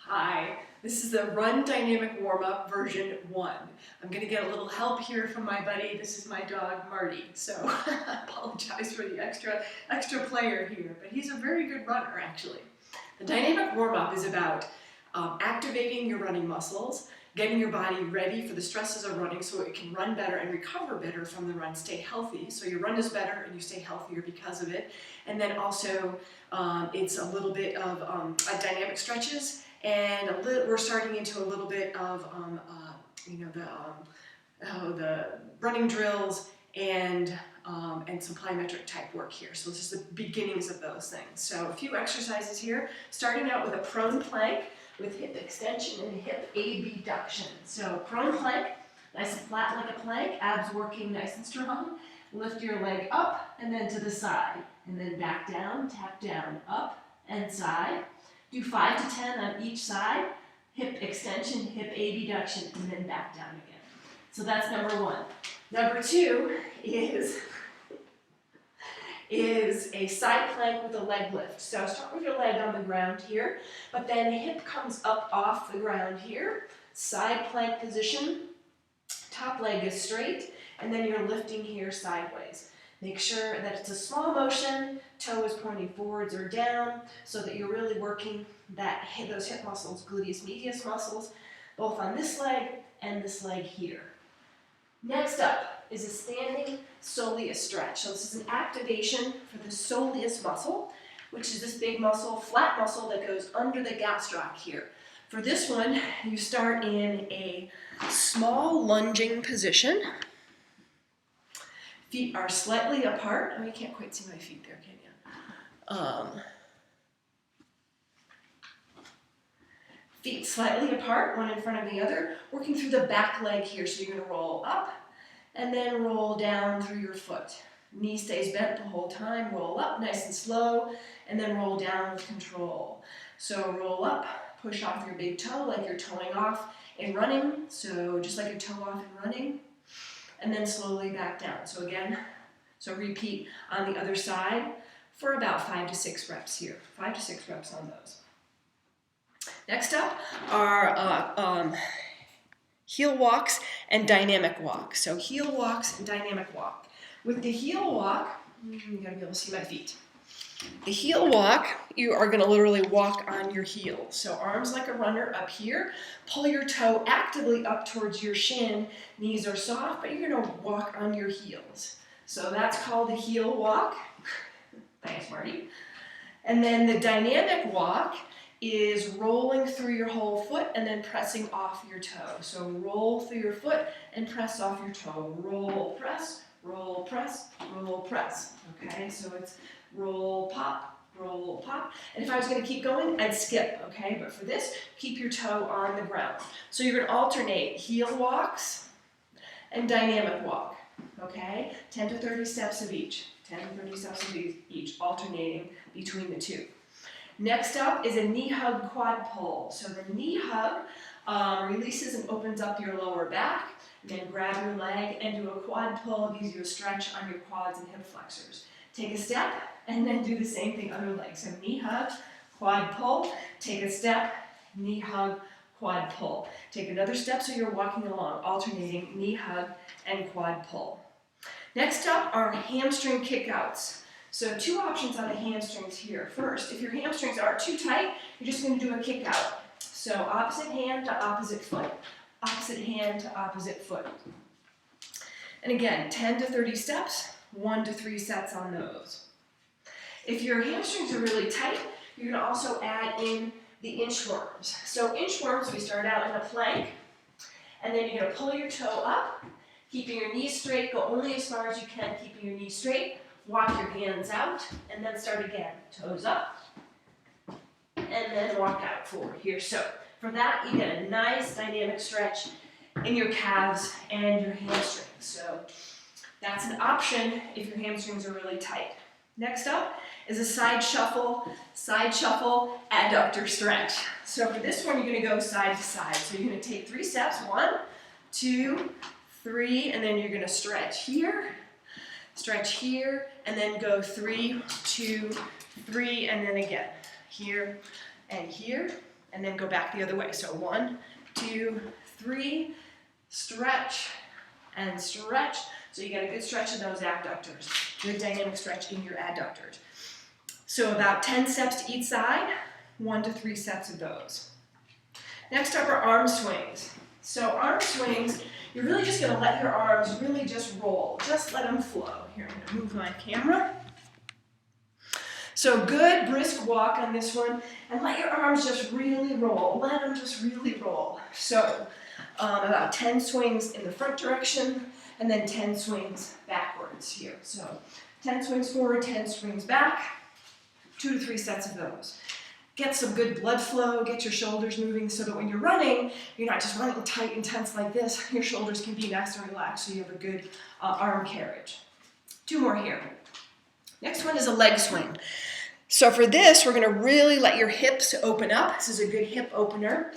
Hi, this is the Run Dynamic Warm-Up version 1. I'm going to get a little help here from my buddy. This is my dog Marty, so I apologize for the extra player here, but he's a very good runner actually. The dynamic warm-up is about activating your running muscles, getting your body ready for the stresses of running so it can run better and recover better from the run, stay healthy. So your run is better and you stay healthier because of it. And then also it's a little bit of dynamic stretches, and we're starting into a little bit of the running drills and some plyometric type work here. So this is the beginnings of those things. So a few exercises here, starting out with a prone plank with hip extension and hip abduction. So prone plank, nice and flat like a plank, abs working nice and strong. Lift your leg up and then to the side, and then back down, tap down, up and side. Do 5 to 10 on each side, hip extension, hip abduction, and then back down again. So that's number 1. Number 2 is a side plank with a leg lift. So start with your leg on the ground here, but then hip comes up off the ground here, side plank position, top leg is straight, and then you're lifting here sideways. Make sure that it's a small motion, toe is pointing forwards or down, so that you're really working those hip muscles, gluteus medius muscles, both on this leg and this leg here. Next up is a standing soleus stretch. So this is an activation for the soleus muscle, which is this big muscle, flat muscle that goes under the gastroc here. For this one, you start in a small lunging position. Feet are slightly apart. Oh, you can't quite see my feet there, can you? Feet slightly apart, one in front of the other, working through the back leg here. So you're going to roll up and then roll down through your foot. Knee stays bent the whole time. Roll up nice and slow, and then roll down with control. So roll up, push off your big toe like you're toeing off in running. So just like you toe off in running. And then slowly back down. So again, repeat on the other side for about 5 to 6 reps here. 5 to 6 reps on those. Next up are heel walks and dynamic walks. So heel walks and dynamic walk. With the heel walk, you gotta be able to see my feet. The heel walk, you are going to literally walk on your heels. So arms like a runner up here. Pull your toe actively up towards your shin. Knees are soft, but you're going to walk on your heels. So that's called the heel walk. Thanks, Marty. And then the dynamic walk is rolling through your whole foot and then pressing off your toe. So roll through your foot and press off your toe. Roll, press, roll, press, roll, press. Okay, so it's roll, pop, and if I was going to keep going, I'd skip, okay? But for this, keep your toe on the ground. So you're going to alternate heel walks and dynamic walk, okay? 10 to 30 steps of each, 10 to 30 steps of each, alternating between the two. Next up is a knee hug quad pull. So the knee hug releases and opens up your lower back, and then grab your leg and do a quad pull, gives you a stretch on your quads and hip flexors. Take a step, and then do the same thing other leg. So knee hug, quad pull, take a step, knee hug, quad pull. Take another step so you're walking along, alternating knee hug and quad pull. Next up are hamstring kickouts. So 2 options on the hamstrings here. First, if your hamstrings are too tight, you're just going to do a kick out. So opposite hand to opposite foot, opposite hand to opposite foot. And again, 10 to 30 steps, 1 to 3 sets on those. If your hamstrings are really tight, you're going to also add in the inchworms. So inchworms, we start out in a plank, and then you're going to pull your toe up, keeping your knees straight, go only as far as you can, keeping your knees straight, walk your hands out, and then start again. Toes up, and then walk out forward here. So for that, you get a nice dynamic stretch in your calves and your hamstrings. So that's an option if your hamstrings are really tight. Next up is a side shuffle, adductor stretch. So for this one, you're going to go side to side. So you're going to take 3 steps, 1, 2, 3, and then you're going to stretch here, and then go 3, 2, 3, and then again, here and here, and then go back the other way. So 1, 2, 3, stretch and stretch. So you get a good stretch in those abductors, good dynamic stretch in your adductors. So about 10 steps to each side, 1 to 3 sets of those. Next up are arm swings. So arm swings, you're really just going to let your arms really just roll. Just let them flow. Here, I'm going to move my camera. So good brisk walk on this one, and let your arms just really roll. Let them just really roll. So about 10 swings in the front direction, and then 10 swings backwards here. So 10 swings forward, 10 swings back, 2 to 3 sets of those. Get some good blood flow, get your shoulders moving so that when you're running, you're not just running tight and tense like this. Your shoulders can be nice and relaxed so you have a good arm carriage. 2 more here. Next one is a leg swing. So for this, we're going to really let your hips open up. This is a good hip opener.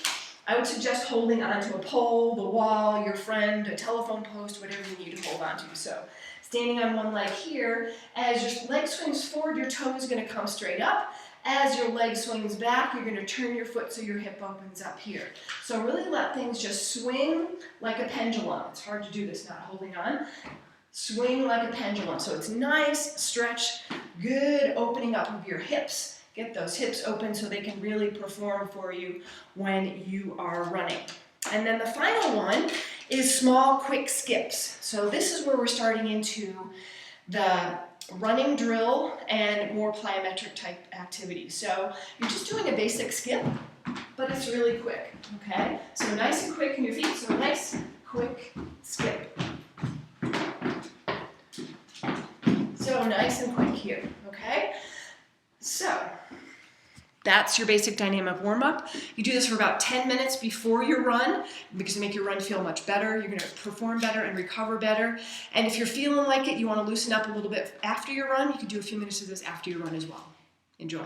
I would suggest holding onto a pole, the wall, your friend, a telephone post, whatever you need to hold onto. So standing on one leg here, as your leg swings forward, your toe is going to come straight up. As your leg swings back, you're going to turn your foot so your hip opens up here. So really let things just swing like a pendulum. It's hard to do this not holding on. Swing like a pendulum. So it's nice, stretch, good opening up of your hips. Get those hips open so they can really perform for you when you are running. And then the final one is small, quick skips. So this is where we're starting into the running drill and more plyometric type activities. So you're just doing a basic skip, but it's really quick, okay? So nice and quick in your feet, so nice, quick skip. So nice and quick here, okay? So that's your basic dynamic warm-up. You do this for about 10 minutes before your run because it makes your run feel much better. You're going to perform better and recover better. And if you're feeling like it, you want to loosen up a little bit after your run, you can do a few minutes of this after your run as well. Enjoy.